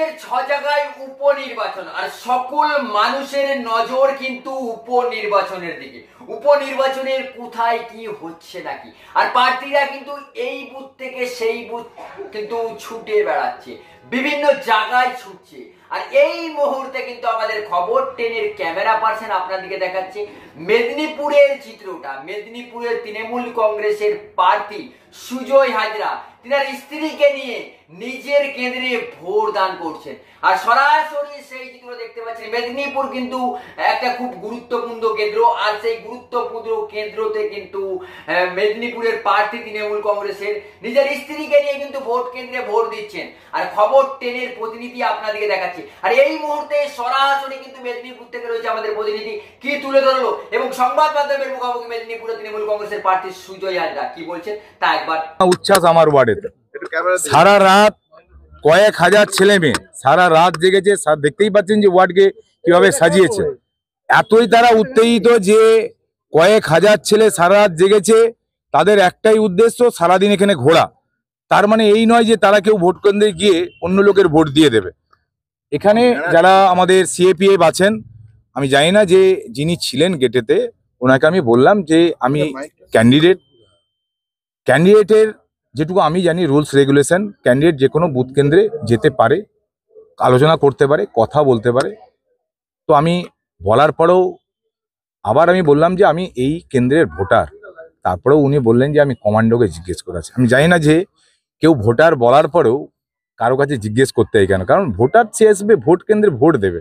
রাজ্যের 6 জায়গায় উপনির্বাচন আর সকল মানুষের নজর কিন্তু উপনির্বাচনের দিকে। উপনির্বাচনের কোথায় কি হচ্ছে নাকি, আর প্রার্থীরা কিন্তু এই বুথ থেকে সেই বুথ কিন্তু ছুটে বেড়াচ্ছে, বিভিন্ন জায়গায় ছুটছে। আর এই মুহূর্তে কিন্তু আমাদের খবর 10-এর ক্যামেরা পার্সন আপনাদেরকে দেখাচ্ছে মেদিনীপুরের চিত্রটা। মেদিনীপুরের তৃণমূল কংগ্রেসের প্রার্থী সুজয় হাজরা তিনার স্ত্রীকে নিয়ে নিজের কেন্দ্রে ভোট দান করছেন। আর সরাসরি সেই চিত্র দেখতে পাচ্ছেন। মেদিনীপুর কিন্তু একটা খুব গুরুত্বপূর্ণ কেন্দ্র, আর সেই গুরুত্বপূর্ণ কেন্দ্রতে কিন্তু মেদিনীপুরের প্রার্থী তৃণমূল কংগ্রেসের নিজের স্ত্রীকে নিয়ে কিন্তু ভোট কেন্দ্রে ভোট দিচ্ছেন। আর খবর 10-এর প্রতিনিধি আপনাদেরকে দেখাচ্ছে। আর এই মুহূর্তে সরাসরি কিন্তু মেদিনীপুর থেকে রয়েছে আমাদের প্রতিনিধি, কি তুলে ধরলো এবং সংবাদ মাধ্যমের মুখোমুখি মেদিনীপুরের তৃণমূল কংগ্রেসের প্রার্থী সুজয় হাজরা কি বলছেন তা একবার। উচ্ছ্বাস আমার ওয়ার্ডে সারা রাত কয়েক হাজার ছেলে মেয়ে সারা রাত জেগেছে। দেখতেই পাচ্ছেন যে ওয়ার্ডকে কিভাবে সাজিয়েছে। এতই তারা উত্তেজিত যে কয়েক হাজার ছেলে সারা রাত জেগেছে, তাদের একটাই উদ্দেশ্য সারাদিন এখানে ঘোরা। তার মানে এই নয় যে তারা কেউ ভোট কেন্দ্রে গিয়ে অন্য লোকের ভোট দিয়ে দেবে। এখানে যারা আমাদের সিএপিএফ আছেন, আমি জানি না যে যিনি ছিলেন গেটেতে, ওনাকে আমি বললাম যে আমি ক্যান্ডিডেটের যেটুকু আমি জানি রুলস রেগুলেশন, ক্যান্ডিডেট যে কোনো বুথ কেন্দ্রে যেতে পারে, আলোচনা করতে পারে, কথা বলতে পারে। তো আমি বলার পরেও আবার আমি বললাম যে আমি এই কেন্দ্রের ভোটার। তারপরেও উনি বললেন যে আমি কমান্ডোকে জিজ্ঞেস করেছি। আমি জানি না যে কেউ ভোটার বলার পরেও কারো কাছে জিজ্ঞেস করতে হয় কেন, কারণ ভোটার সে আসবে ভোট কেন্দ্রে ভোট দেবে।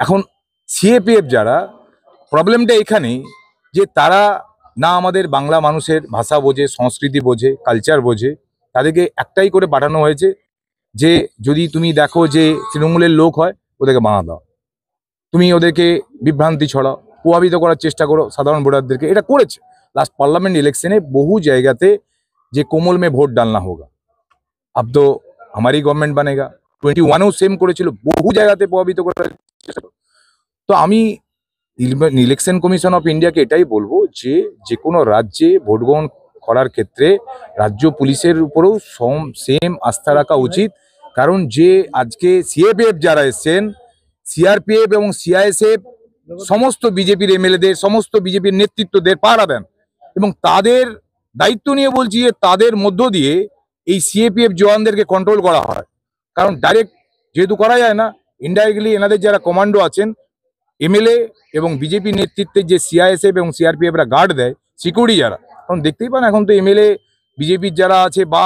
এখন সিএপিএফ যারা, প্রবলেমটা এখানেই যে তারা না আমাদের বাংলা মানুষের ভাষা বোঝে, সংস্কৃতি বোঝে, কালচার বোঝে। তাদেরকে একটাই করে পাঠানো হয়েছে যে যদি তুমি দেখো যে তৃণমূলের লোক হয় ওদেরকে বানা দাও, তুমি ওদেরকে বিভ্রান্তি ছড়াও, প্রভাবিত করার চেষ্টা করো সাধারণ ভোটারদেরকে। এটা করেছে লাস্ট পার্লামেন্ট ইলেকশনে বহু জায়গাতে, যে কোমল মে ভোট ডালনা হোগা, আব তো আমারই গভর্নমেন্ট বানেগা। 21-এও সেম করেছিল, বহু জায়গাতে প্রভাবিত করার চেষ্টা করো। তো আমি ইলেকশন কমিশন অফ ইন্ডিয়াকে এটাই বলবো যে যে কোনো রাজ্যে ভোট গ্রহণ করার ক্ষেত্রে রাজ্য পুলিশের উপরেও সেম আস্থা রাখা উচিত। কারণ যে আজকে সিএপিএফ যারা এসছেন, সিআরপিএফ এবং সিআইএসএফ সমস্ত বিজেপির এমএলএদের, সমস্ত বিজেপির নেতৃত্বদের পাহারা দেন, এবং তাদের দায়িত্ব নিয়ে বলছি যে তাদের মধ্য দিয়ে এই সিএপিএফ জওয়ানদেরকে কন্ট্রোল করা হয়। কারণ ডাইরেক্ট যেহেতু করা যায় না, ইনডাইরেক্টলি এনাদের যারা কমান্ডো আছেন, এমএলএ এবং বিজেপি নেতৃত্বের যে সিআইএসএফ এবং সিআরপিএফরা গার্ড দেয়, সিকিউরিটি যারা, কারণ দেখতেই পান এখন তো এমএলএ বিজেপির যারা আছে বা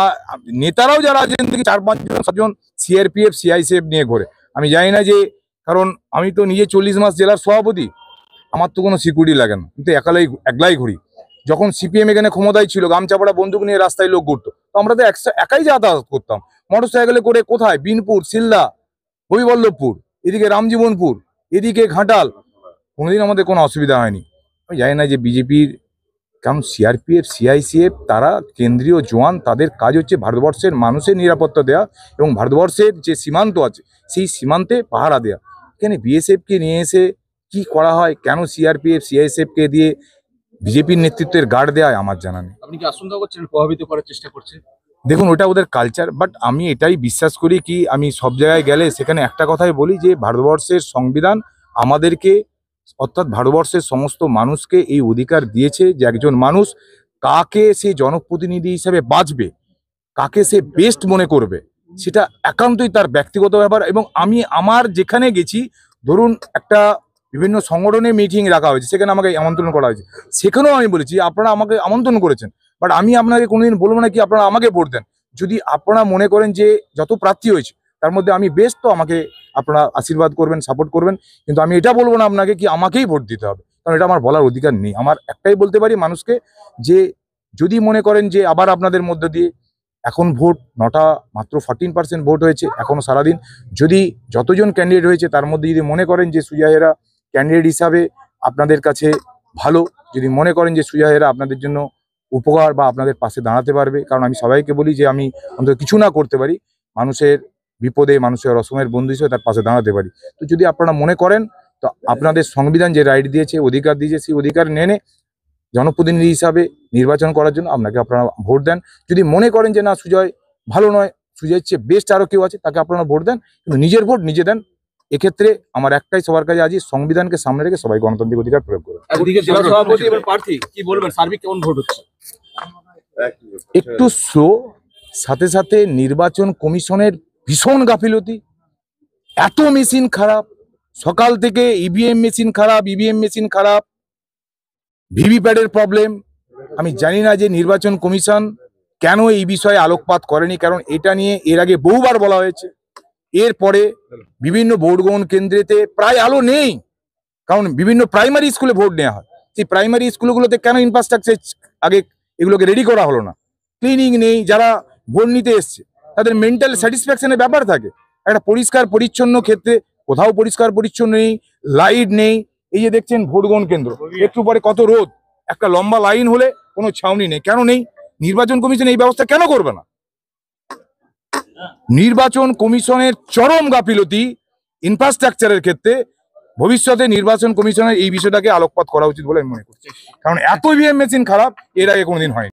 নেতারাও যারা আছেন থেকে 4-5 জন 7 জন সিআরপিএফ সিআইএসএফ নিয়ে ঘোরে। আমি জানি না যে, কারণ আমি তো নিজে 40 মাস জেলার সভাপতি, আমার তো কোনো সিকিউরিটি লাগে না, কিন্তু একলাই ঘুরি। যখন সিপিএম এখানে ক্ষমতায় ছিল, গামছাপড়া বন্দুক নিয়ে রাস্তায় লোক ঘুরতো, তো আমরা তো একাই যাতায়াত করতাম মোটর সাইকেলে করে। কোথায়? বিনপুর, সিলদা, হবিবল্লভপুর, এদিকে রামজীবনপুর, এদিকে ঘাটাল, কোনোদিন আমাদের কোনো অসুবিধা হয়নি। আমি জানি না যে বিজেপির, কারণ সিআরপিএফ সিআইসিএফ তারা কেন্দ্রীয় জওয়ান, তাদের কাজ হচ্ছে ভারতবর্ষের মানুষের নিরাপত্তা দেওয়া এবং ভারতবর্ষের যে সীমান্ত আছে সেই সীমান্তে পাহারা দেওয়া। এখানে বিএসএফকে নিয়ে এসে কি করা হয়, কেন সিআরপিএফ সিআইএসএফকে দিয়ে বিজেপির নেতৃত্বের গার্ড দেওয়া হয় আমার জানা নেই। আপনি কি আশঙ্কা করছেন প্রভাবিত করার চেষ্টা করছে? দেখুন, ওটা ওদের কালচার, বাট আমি এটাই বিশ্বাস করি কি, আমি সব জায়গায় গেলে সেখানে একটা কথাই বলি যে ভারতবর্ষের সংবিধান আমাদেরকে, অর্থাৎ ভারতবর্ষের সমস্ত মানুষকে এই অধিকার দিয়েছে যে একজন মানুষ কাকে সে জনপ্রতিনিধি হিসেবে বাঁচবে, কাকে সে বেস্ট মনে করবে, সেটা একান্তই তার ব্যক্তিগত ব্যাপার। এবং আমি আমার যেখানে গেছি, ধরুন একটা বিভিন্ন সংগঠনের মিটিং রাখা হয়েছে, সেখানে আমাকে আমন্ত্রণ করা হয়েছে, সেখানেও আমি বলেছি আপনারা আমাকে আমন্ত্রণ করেছেন, বাট আমি আপনাকে কোনোদিন বলবো না কি আপনারা আমাকে ভোট দেন। যদি আপনারা মনে করেন যে যত প্রার্থী হয়েছে তার মধ্যে আমি বেস্ট, তো আমাকে আপনারা আশীর্বাদ করবেন, সাপোর্ট করবেন, কিন্তু আমি এটা বলবো না আপনাকে কি আমাকেই ভোট দিতে হবে, কারণ এটা আমার বলার অধিকার নেই। আমার একটাই বলতে পারি মানুষকে যে যদি মনে করেন যে আবার আপনাদের মধ্য দিয়ে, এখন ভোট 9টা, মাত্র 14% ভোট হয়েছে এখনো সারাদিন, যদি যতজন ক্যান্ডিডেট হয়েছে তার মধ্যে যদি মনে করেন যে সুজয়েরা ক্যান্ডিডেট হিসাবে আপনাদের কাছে ভালো, যদি মনে করেন যে সুজয়েরা আপনাদের জন্য উপকার বা আপনাদের পাশে দাঁড়াতে পারবে, কারণ আমি সবাইকে বলি যে আমি অন্তত কিছু না করতে পারি, মানুষের বিপদে, মানুষের অসময়ের বন্ধু হিসেবে তার পাশে দাঁড়াতে পারি। তো যদি আপনারা মনে করেন, তো আপনাদের সংবিধান যে রাইট দিয়েছে, অধিকার দিয়েছে, সেই অধিকার নিয়ে জনপ্রতিনিধি হিসাবে নির্বাচন করার জন্য আপনারা ভোট দেন। যদি মনে করেন যে না সুজয় ভালো নয়, সুজয়ের চেয়ে বেস্ট আরো কেউ আছে, তাকে আপনারা ভোট দেন, কিন্তু নিজের ভোট নিজে দেন। এক্ষেত্রে আমার একটাই সবার কাছে আজ, সংবিধানকে সামনে রেখে সবাই গণতান্ত্রিক অধিকার প্রয়োগ করুন। একদিকে জেলা সভাপতি এবার প্রার্থী, কি বলবেন সার্বিক কেমন ভোট হচ্ছে? একটু স্লো, সাথে সাথে নির্বাচন কমিশনের ভীষণ গাফিলতি, এত মেশিন খারাপ, সকাল থেকে ইভিএম মেশিন খারাপ, ভিভিপ্যাটের প্রবলেম। আমি জানি না যে নির্বাচন কমিশন কেন এই বিষয়ে আলোকপাত করেনি, কারণ এটা নিয়ে এর আগে বহুবার বলা হয়েছে। এরপরে বিভিন্ন ভোট গ্রহণ কেন্দ্রেতে প্রায় আলো নেই, কারণ বিভিন্ন প্রাইমারি স্কুলে ভোট নেওয়া হয়। সেই প্রাইমারি স্কুলগুলোতে কেন ইনফ্রাস্ট্রাকচার আগে এগুলোকে রেডি করা হলো না? ক্লিনিং নেই, যারা ভোট নিতে এসছে তাদের মেন্টাল স্যাটিসফ্যাকশনের ব্যাপার থাকে। একটা পরিষ্কার পরিচ্ছন্ন ক্ষেত্রে কোথাও পরিষ্কার পরিচ্ছন্ন নেই, লাইট নেই। এই যে দেখছেন ভোট গ্রহণ কেন্দ্র, একটু পরে কত রোদ, একটা লম্বা লাইন হলে কোনো ছাউনি নেই। কেন নেই? নির্বাচন কমিশন এই ব্যবস্থা কেন করবে না? নির্বাচন কমিশনের চরম গাফিলতি ইনফ্রাস্ট্রাকচারের ক্ষেত্রে। ভবিষ্যতে নির্বাচন কমিশনের এই বিষয়টাকে আলোকপাত করা উচিত বলে আমি মনে করছি, কারণ এত ইভিএম মেশিন খারাপ এর আগে কোনোদিন হয়নি।